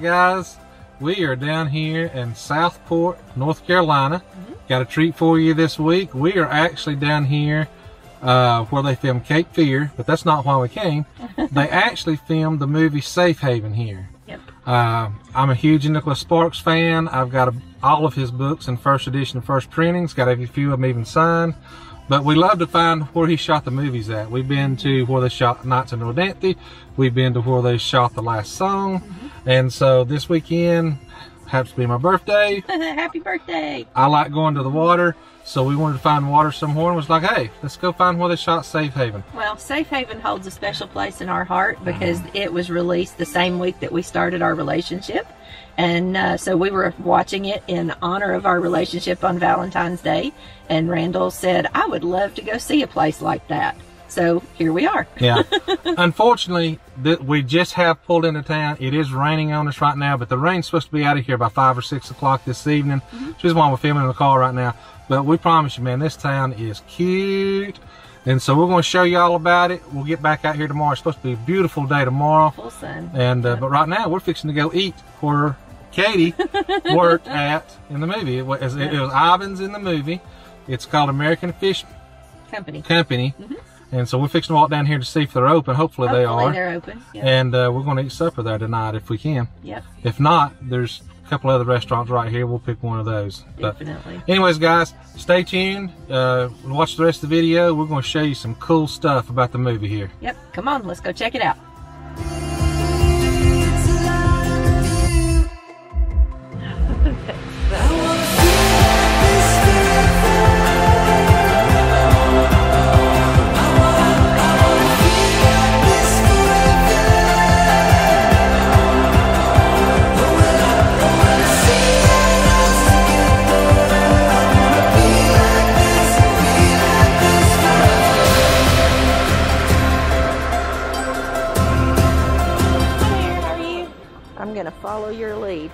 Alright guys, we are down here in Southport, North Carolina. Got a treat for you this week. We are actually down here where they filmed Cape Fear, but that's not why we came. They actually filmed the movie Safe Haven here. Yep. I'm a huge Nicholas Sparks fan. I've got all of his books in first edition, first printings. Got a few of them even signed. But we love to find where he shot the movies at. We've been to where they shot Nights in Rodanthe. We've been to where they shot The Last Song. And so this weekend happens to be my birthday. Happy birthday. I like going to the water. So we wanted to find water somewhere and was like, hey, let's go find where they shot Safe Haven. Well, Safe Haven holds a special place in our heart because it was released the same week that we started our relationship. And so we were watching it in honor of our relationship on Valentine's Day. And Randall said, I would love to go see a place like that. So here we are. Yeah. Unfortunately, we just have pulled into town. It is raining on us right now, but the rain's supposed to be out of here by 5 or 6 o'clock this evening. Which is why we're filming in the car right now. But we promise you, man, this town is cute. And so we're going to show you all about it. We'll get back out here tomorrow. It's supposed to be a beautiful day tomorrow. Full sun. And but right now, we're fixing to go eat where Katie worked at in the movie. It was Ivan's in the movie. It's called American Fish Company. And so we're fixing to walk down here to see if they're open. Hopefully they are. They're open. Yep. And we're going to eat supper there tonight if we can. Yep. If not, there's a couple other restaurants right here. We'll pick one of those. Definitely. But anyways, guys, stay tuned. Watch the rest of the video. We're going to show you some cool stuff about the movie here. Yep. Come on, let's go check it out. I'm going to follow your lead.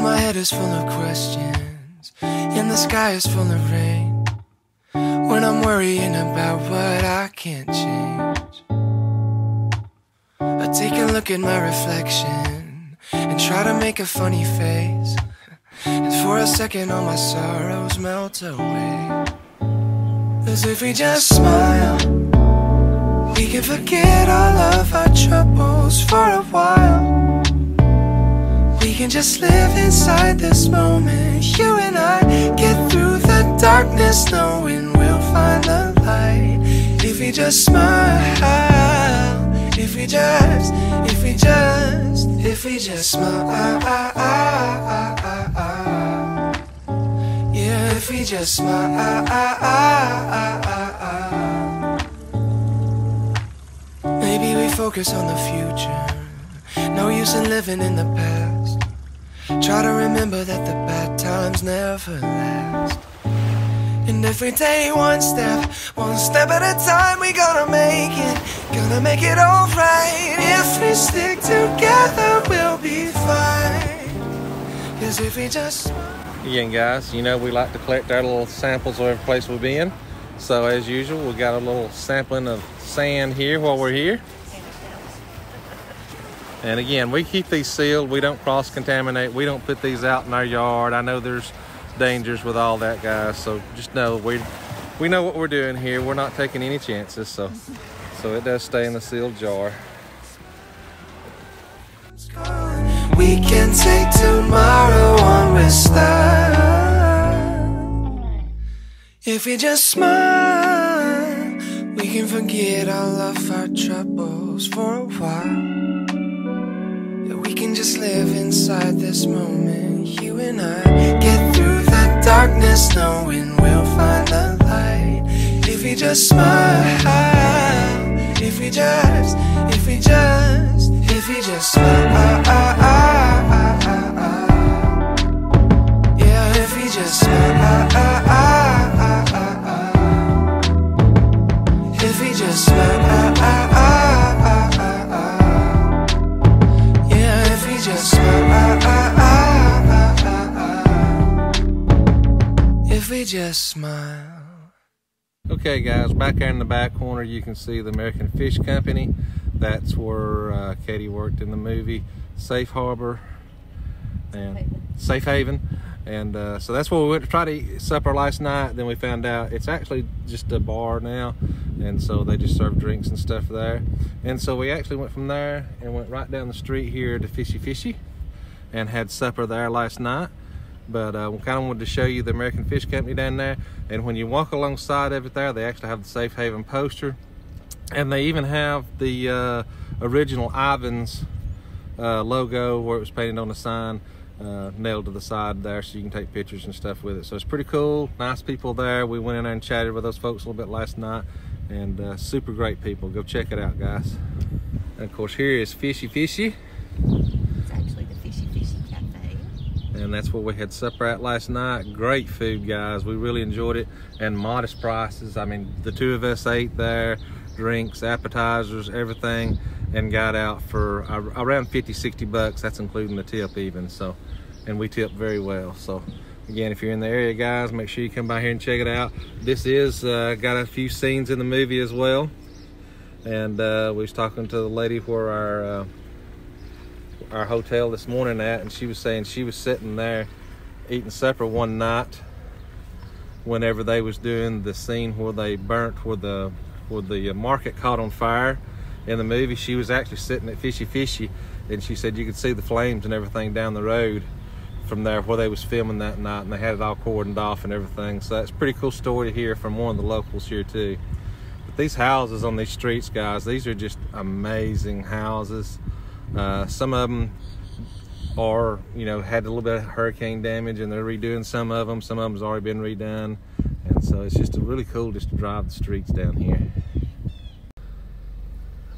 My head is full of questions, and the sky is full of rain. When I'm worrying about what I can't change, I take a look at my reflection and try to make a funny face. And for a second all my sorrows melt away. As if we just smile, we can forget all of our troubles for a while. We can just live inside this moment. You and I get through the darkness, knowing we'll find the light. If we just smile, if we just smile, yeah, if we just smile. Maybe we focus on the future. No use in living in the past. Try to remember that the bad times never last. And every day one step at a time, we gonna make it alright. If we stick together, we'll be fine. 'Cause if we just... Again, guys, you know we like to collect our little samples of every place we've been. So as usual, we got a little sampling of sand here while we're here. And again, we keep these sealed. We don't cross-contaminate. We don't put these out in our yard. I know there's dangers with all that, guys. So just know we know what we're doing here. We're not taking any chances. So it does stay in the sealed jar. We can take tomorrow on with style. If we just smile, we can forget all of our troubles for a while. Yeah, we can just live inside this moment, you and I. Get through the darkness knowing we'll find the light. If we just smile, if we just smile, if we just smile, yeah, if we just smile, if we just smile, yeah, if we just smile, if we just smile. Okay guys, back there in the back corner you can see the American Fish Company. That's where Katie worked in the movie Safe Harbor and Safe Haven. And so that's where we went to try to eat supper last night. Then we found out it's actually just a bar now, and so they just serve drinks and stuff there. And so we actually went from there and went right down the street here to Fishy and had supper there last night. But we kind of wanted to show you the American Fish Company down there. And when you walk alongside of it there, they actually have the Safe Haven poster. And they even have the original Ivan's logo where it was painted on the sign, nailed to the side there, so you can take pictures and stuff with it. So it's pretty cool. Nice people there. We went in there and chatted with those folks a little bit last night. And super great people. Go check it out, guys. And of course, here is Fishy. It's actually the Fishy Cafe. And that's where we had supper at last night. Great food, guys. We really enjoyed it, and modest prices. I mean, the two of us ate there, drinks, appetizers, everything, and got out for around 50-60 bucks. That's including the tip even. So, and we tipped very well. So again, if you're in the area, guys, make sure you come by here and check it out. This is got a few scenes in the movie as well. And we was talking to the lady where our hotel this morning at, and she was saying she was sitting there eating supper one night whenever they was doing the scene where they burnt, where the market caught on fire in the movie. She was actually sitting at Fishy, and she said you could see the flames and everything down the road from there where they was filming that night, and they had it all cordoned off and everything. So that's a pretty cool story to hear from one of the locals here too. But these houses on these streets, guys, these are just amazing houses. Some of them are, you know, had a little bit of hurricane damage, and they're redoing some of them. Some of them's already been redone. And so it's just really cool just to drive the streets down here.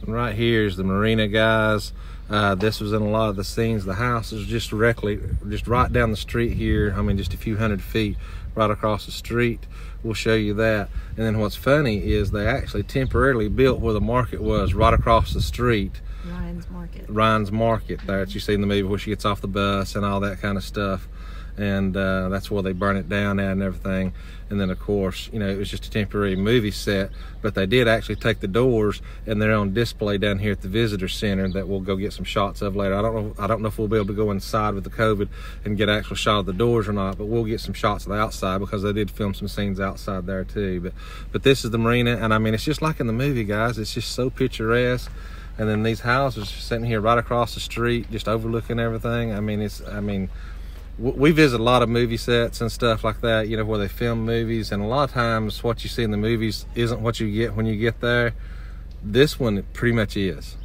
And right here is the marina, guys. This was in a lot of the scenes. The house is just right down the street here. I mean, just a few hundred feet right across the street. We'll show you that. And then what's funny is they actually temporarily built where the market was, right across the street. Ryan's Market there that you see in the movie where she gets off the bus and all that kind of stuff. And that's where they burn it down at and everything. And then of course, you know, it was just a temporary movie set, but they did actually take the doors, and they're on display down here at the visitor center that we'll go get some shots of later. I don't know if we'll be able to go inside with the COVID and get actual shot of the doors or not, but we'll get some shots of the outside because they did film some scenes outside there too. But this is the marina, and I mean, it's just like in the movie, guys. It's just so picturesque. And then these houses are sitting here right across the street, just overlooking everything. I mean, we visit a lot of movie sets and stuff like that, you know, where they film movies, and a lot of times what you see in the movies isn't what you get when you get there. This one pretty much is.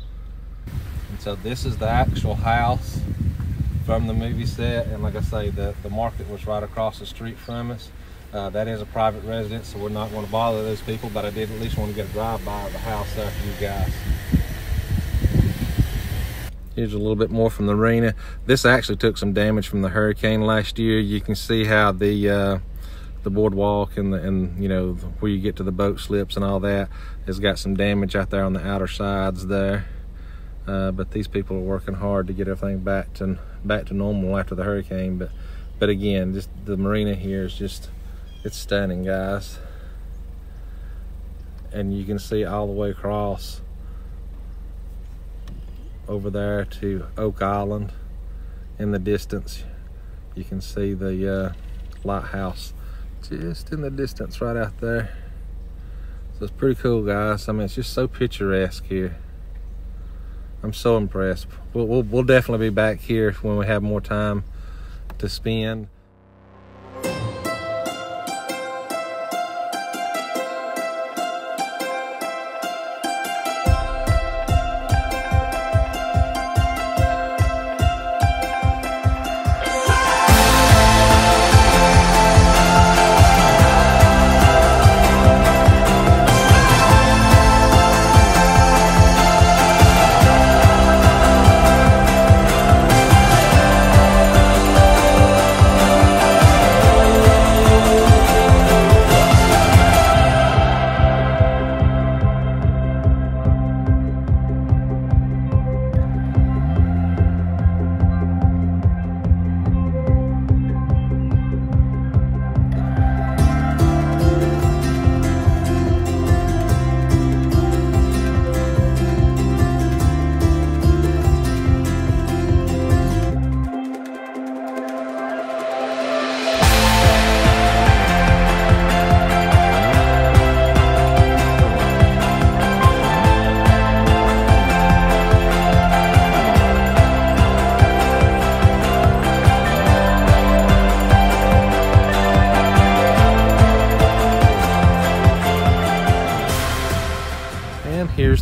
And so this is the actual house from the movie set, and like I say, the market was right across the street from us. That is a private residence, so we're not going to bother those people, but I did at least want to get a drive-by of the house there for you guys. Here's a little bit more from the arena. This actually took some damage from the hurricane last year. You can see how the boardwalk and you know, where you get to the boat slips and all that has got some damage out there on the outer sides there. But these people are working hard to get everything back to normal after the hurricane. But again, just the marina here is just, it's stunning, guys. And you can see all the way across over there to Oak Island. In the distance you can see the lighthouse just in the distance right out there. So it's pretty cool, guys. I mean, it's just so picturesque here. I'm so impressed. We'll definitely be back here when we have more time to spend.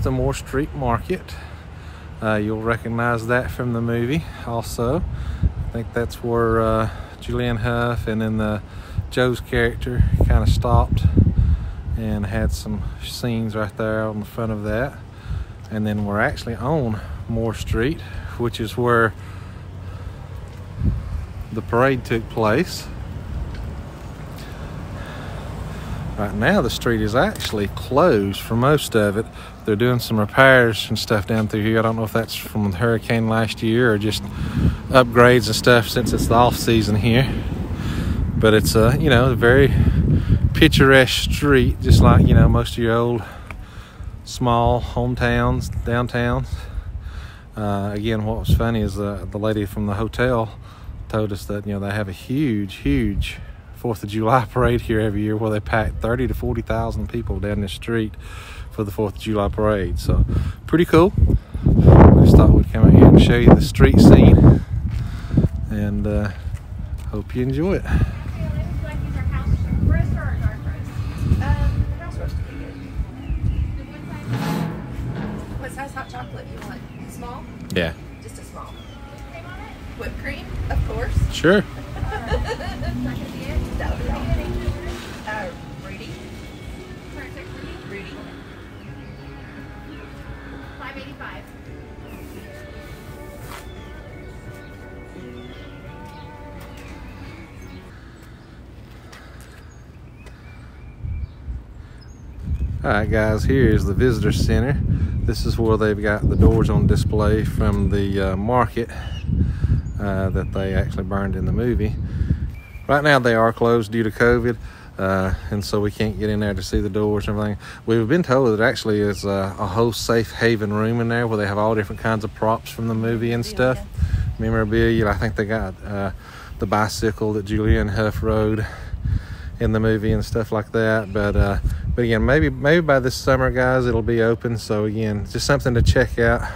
here's the Moore Street Market. You'll recognize that from the movie also. I think that's where Julianne Hough and then Joe's character kind of stopped and had some scenes right there on the front of that. And then we're actually on Moore Street, which is where the parade took place. Right now the street is actually closed for most of it. They're doing some repairs and stuff down through here. I don't know if that's from the hurricane last year or just upgrades and stuff since it's the off season here. But it's a, you know, a very picturesque street, just like, you know, most of your old small hometowns, downtowns. Again, what was funny is the lady from the hotel told us that, you know, they have a huge 4th of July parade here every year where they pack 30 to 40,000 people down the street for the 4th of July parade. So pretty cool. We just thought we'd come out here and show you the street scene, and hope you enjoy it. What size hot chocolate you want? Small? Yeah. Just a small. Whipped cream? Of course. Sure. Rudy. Rudy. $5.85. Alright guys, here is the visitor center. This is where they've got the doors on display from the market that they actually burned in the movie. Right now they are closed due to COVID, and so we can't get in there to see the doors and everything. We've been told that actually is a whole safe haven room in there where they have all different kinds of props from the movie and stuff. Memorabilia. I think they got the bicycle that Julianne Hough rode in the movie and stuff like that. But again, maybe by this summer, guys, it'll be open. So again, just something to check out.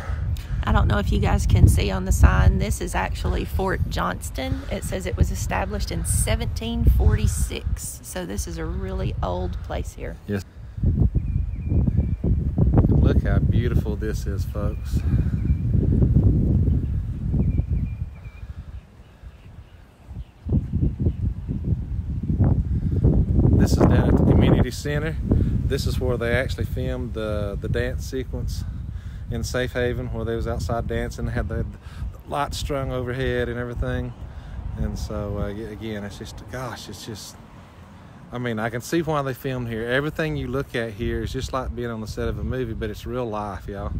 I don't know if you guys can see on the sign, this is actually Fort Johnston. It says it was established in 1746. So this is a really old place here. Yes. Look how beautiful this is, folks. This is down at the community center. This is where they actually filmed the dance sequence in Safe Haven, where they was outside dancing, had the lights strung overhead and everything. And so again, it's just, gosh, it's just, I mean, I can see why they filmed here. Everything you look at here is just like being on the set of a movie, but it's real life, y'all.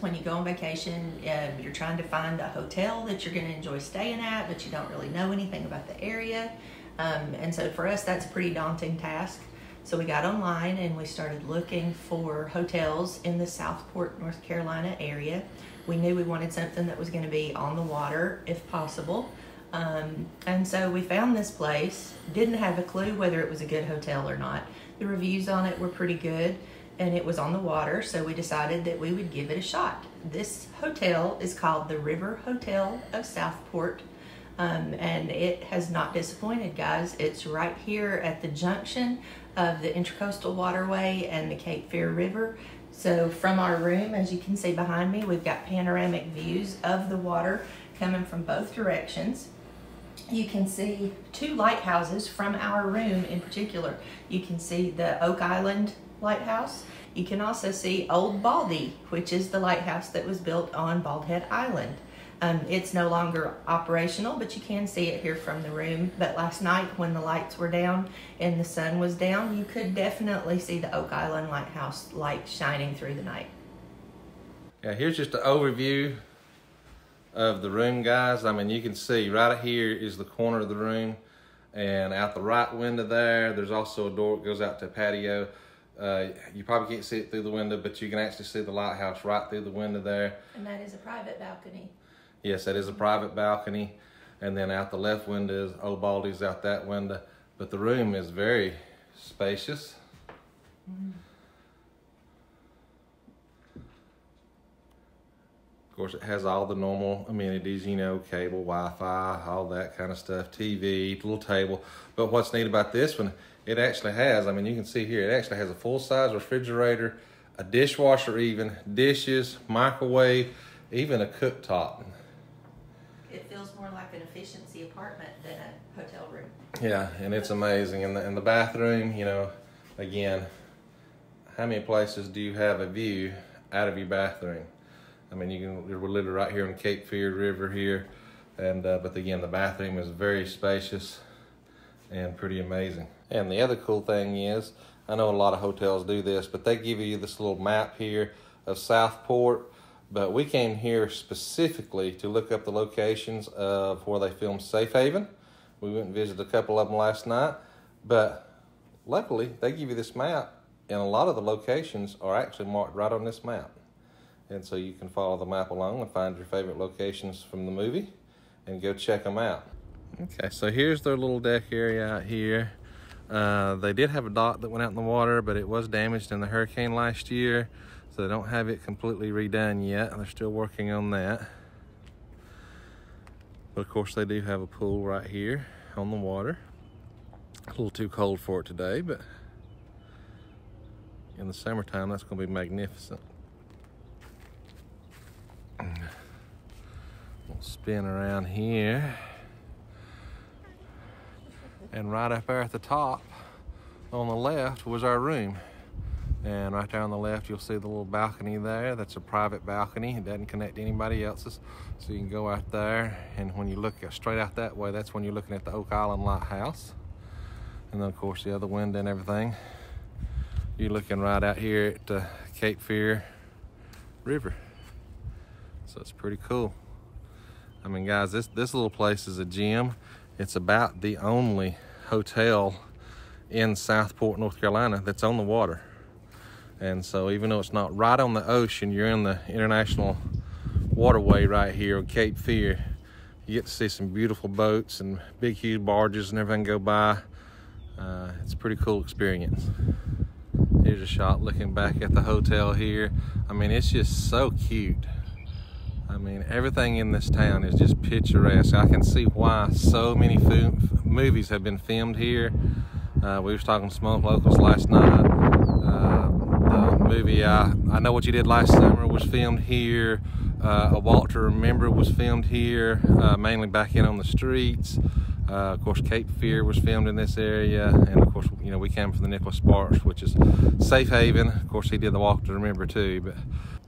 When you go on vacation, you're trying to find a hotel that you're going to enjoy staying at, but you don't really know anything about the area. And so for us, that's a pretty daunting task. So we got online and we started looking for hotels in the Southport, North Carolina area. We knew we wanted something that was going to be on the water if possible. And so we found this place, didn't have a clue whether it was a good hotel or not. The reviews on it were pretty good, and it was on the water, so we decided that we would give it a shot. This hotel is called the River Hotel of Southport, and it has not disappointed, guys. It's right here at the junction of the Intracoastal Waterway and the Cape Fear River. So from our room, as you can see behind me, we've got panoramic views of the water coming from both directions. You can see two lighthouses from our room in particular. You can see the Oak Island lighthouse. You can also see Old Baldy, which is the lighthouse that was built on Bald Head Island. It's no longer operational, but you can see it here from the room. But last night when the lights were down and the sun was down, you could definitely see the Oak Island lighthouse light shining through the night. Yeah, here's just an overview of the room, guys. I mean, you can see right here is the corner of the room, and out the right window there's also a door that goes out to a patio. You probably can't see it through the window, but you can actually see the lighthouse right through the window there. And that is a private balcony. Yes, that is a private balcony. And then out the left window is Old Baldy's out that window. But the room is very spacious. Of course, it has all the normal amenities, you know, cable, Wi-Fi, all that kind of stuff, TV, little table. But what's neat about this one, it actually has, I mean, you can see here, it actually has a full-size refrigerator, a dishwasher even, dishes, microwave, even a cooktop. It feels more like an efficiency apartment than a hotel room. Yeah, and it's amazing. And the bathroom, you know, again, how many places do you have a view out of your bathroom? I mean, we're literally right here on Cape Fear River here, and but again, the bathroom is very spacious and pretty amazing. And the other cool thing is, I know a lot of hotels do this, but they give you this little map here of Southport, but we came here specifically to look up the locations of where they filmed Safe Haven. We went and visited a couple of them last night, but luckily they give you this map, and a lot of the locations are actually marked right on this map. And so you can follow the map along and find your favorite locations from the movie and go check them out. Okay, so here's their little deck area out here. They did have a dock that went out in the water, but it was damaged in the hurricane last year, so they don't have it completely redone yet. They're still working on that. But of course they do have a pool right here on the water. A little too cold for it today, but in the summertime that's going to be magnificent. We'll spin around here, and right up there at the top on the left was our room, and right there on the left you'll see the little balcony there. That's a private balcony. It doesn't connect to anybody else's, so you can go out there, and when you look straight out that way, that's when you're looking at the Oak Island Lighthouse. And then of course the other window and everything, you're looking right out here at the Cape Fear River. So it's pretty cool. I mean, guys, this little place is a gem. It's about the only hotel in Southport, North Carolina that's on the water. And so even though it's not right on the ocean, you're in the international waterway right here on Cape Fear. You get to see some beautiful boats and big, huge barges and everything go by. It's a pretty cool experience. Here's a shot looking back at the hotel here. I mean, it's just so cute. I mean, everything in this town is just picturesque. I can see why so many movies have been filmed here. We was talking to Smoke Locals last night. The movie I Know What You Did Last Summer was filmed here. A Walk to Remember was filmed here, mainly back in on the streets. Of course, Cape Fear was filmed in this area, and of course, you know, we came from the Nicholas Sparks, which is Safe Haven. Of course, he did the Walk to Remember too, but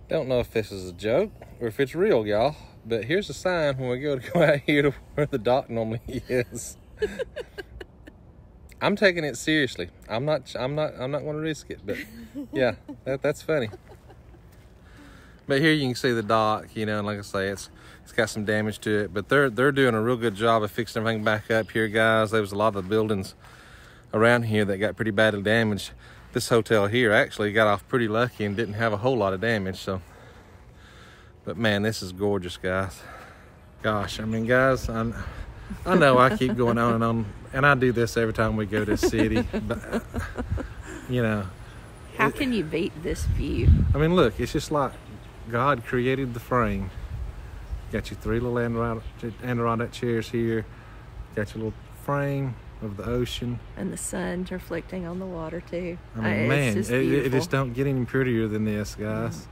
don't know if this is a joke or if it's real, y'all. But here's a sign when we go out here to where the dock normally is. I'm taking it seriously. I'm not going to risk it, but yeah, that's funny. But here you can see the dock, you know, and like I say, it's got some damage to it, but they're doing a real good job of fixing everything back up here, guys. There was a lot of the buildings around here that got pretty badly damaged. This hotel here actually got off pretty lucky and didn't have a whole lot of damage, so. But man, this is gorgeous, guys. Gosh, I mean, guys, I know I keep going on and on, and I do this every time we go to a city, but you know. How can you beat this view? I mean, look, it's just like God created the frame. Got your three little Adirondack chairs here. Got your little frame of the ocean. And the sun reflecting on the water too. I mean, man, it just don't get any prettier than this, guys.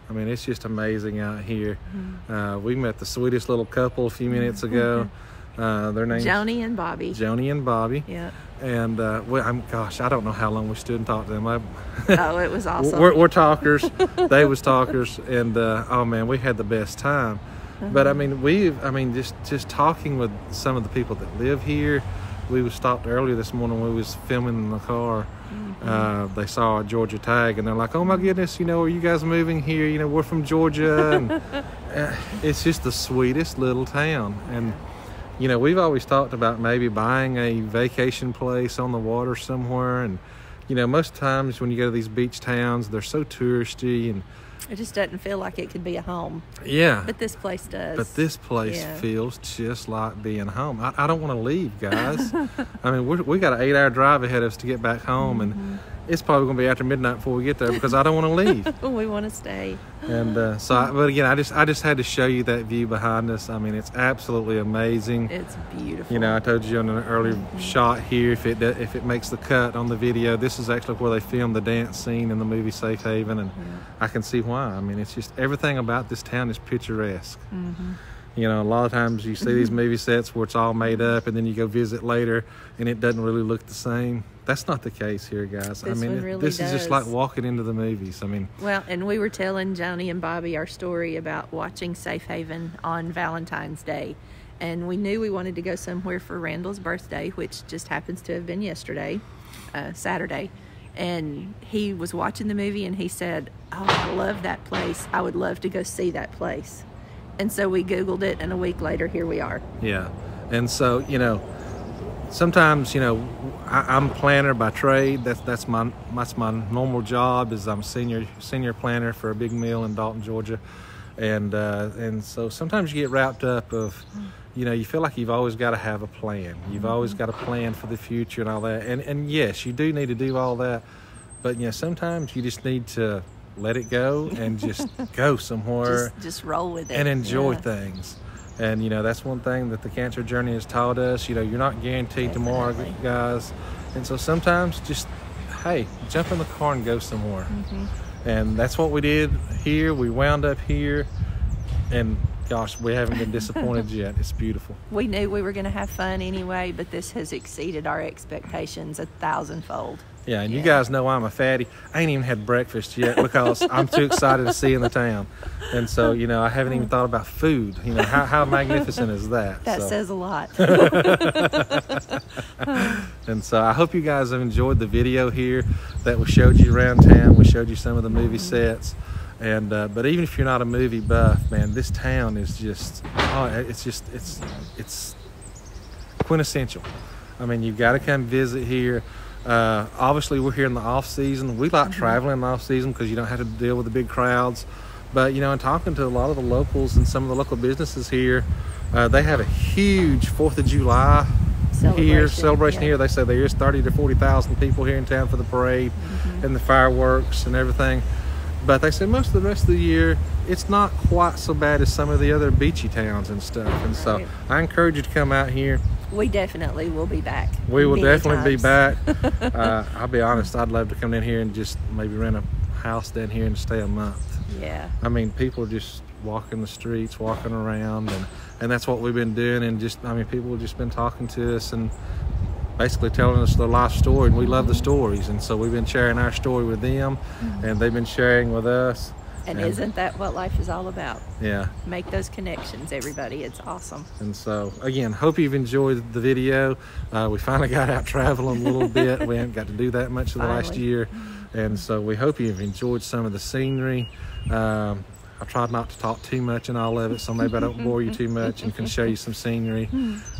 I mean, it's just amazing out here. We met the sweetest little couple a few minutes ago. Their name's Joni and Bobby. Joni and Bobby. Yeah. And gosh, I don't know how long we stood and talked to them. Oh, it was awesome. We're talkers. They was talkers, and oh man, we had the best time. But I mean, just talking with some of the people that live here. We was stopped earlier this morning when we was filming in the car. They saw a Georgia tag, and they're like, "Oh my goodness, you know, are you guys moving here? You know, we're from Georgia." And it's just the sweetest little town. And you know, we've always talked about maybe buying a vacation place on the water somewhere and you know, most times when you go to these beach towns, they're so touristy and it just doesn't feel like it could be a home. Yeah. But this place does. But this place feels just like being home. I don't want to leave, guys. I mean, we got an 8-hour drive ahead of us to get back home, and it's probably going to be after midnight before we get there because I don't want to leave. We want to stay. And but again, I just had to show you that view behind us. I mean, it's absolutely amazing. It's beautiful. You know, I told you on an early shot here, if it makes the cut on the video, this is actually where they filmed the dance scene in the movie Safe Haven, and I can see why. I mean, it's just everything about this town is picturesque. You know, a lot of times you see these movie sets where it's all made up, and then you go visit later, and it doesn't really look the same. That's not the case here, guys. This one really this does. is just like walking into the movies. I mean, well, and we were telling Joni and Bobby our story about watching Safe Haven on Valentine's Day, and we knew we wanted to go somewhere for Randall's birthday, which just happens to have been yesterday, Saturday. And he was watching the movie, and he said, "Oh, I love that place. I would love to go see that place." And so we Googled it, and a week later, here we are. Yeah. And so, you know, sometimes, you know, I'm a planner by trade. That's my normal job. Is I'm senior planner for a big mill in Dalton, Georgia, and so sometimes you get wrapped up of, you know, you feel like you've always got to have a plan. You've always got a plan for the future and all that. And yes, you do need to do all that, but you know, sometimes you just need to let it go and just go somewhere, just roll with it and enjoy things. And you know, that's one thing that the cancer journey has taught us. You know, you're not guaranteed tomorrow, guys, and so sometimes just, hey, jump in the car and go somewhere. And that's what we did here. We wound up here, and gosh, we haven't been disappointed yet. It's beautiful. We knew we were going to have fun anyway, but this has exceeded our expectations 1,000-fold. Yeah, and you guys know I'm a fatty. I ain't even had breakfast yet because I'm too excited to see in the town. And so, you know, I haven't even thought about food. You know, how magnificent is that? That says a lot. And so I hope you guys have enjoyed the video here that we showed you around town. We showed you some of the movie sets. And but even if you're not a movie buff, man, this town is just, it's quintessential. I mean, you've got to come visit here. Obviously, we're here in the off season. We like traveling in the off season because you don't have to deal with the big crowds. But you know, in talking to a lot of the locals and some of the local businesses here, they have a huge 4th of July celebration here. They say there is 30 to 40,000 people here in town for the parade and the fireworks and everything. But they say most of the rest of the year, it's not quite so bad as some of the other beachy towns and stuff. And so I encourage you to come out here. We definitely will be back. We will definitely be back. I'll be honest, I'd love to come in here and just maybe rent a house down here and stay a month. Yeah. I mean, people are just walking the streets, walking around, and that's what we've been doing. And just, I mean, people have just been talking to us and basically telling us their life story, and we love the stories. And so we've been sharing our story with them, and they've been sharing with us. And isn't that what life is all about? Yeah. Make those connections, everybody. It's awesome. And so, again, hope you've enjoyed the video. We finally got out traveling a little bit. We haven't got to do that much of the last year. And so we hope you've enjoyed some of the scenery. I tried not to talk too much in all of it, so maybe I don't bore you too much and can show you some scenery.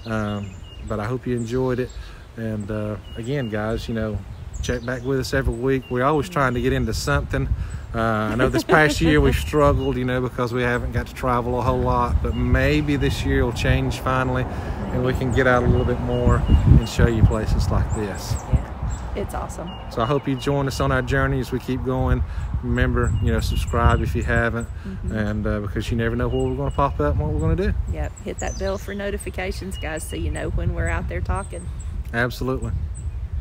But I hope you enjoyed it. And again, guys, you know, check back with us every week. We're always trying to get into something. I know this past year we've struggled, you know, because we haven't got to travel a whole lot, but maybe this year will change finally and we can get out a little bit more and show you places like this. Yeah, it's awesome. So I hope you join us on our journey as we keep going. Remember, you know, subscribe if you haven't, and because you never know where we're going to pop up and what we're going to do. Yep, hit that bell for notifications, guys, so you know when we're out there talking. Absolutely.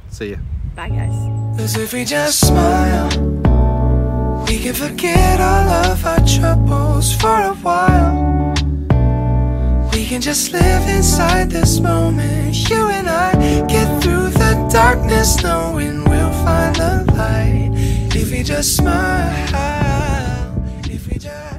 See ya. Bye, guys. As if we just smile, we can forget all of our troubles for a while. We can just live inside this moment. You and I get through the darkness, knowing we'll find the light. If we just smile, if we just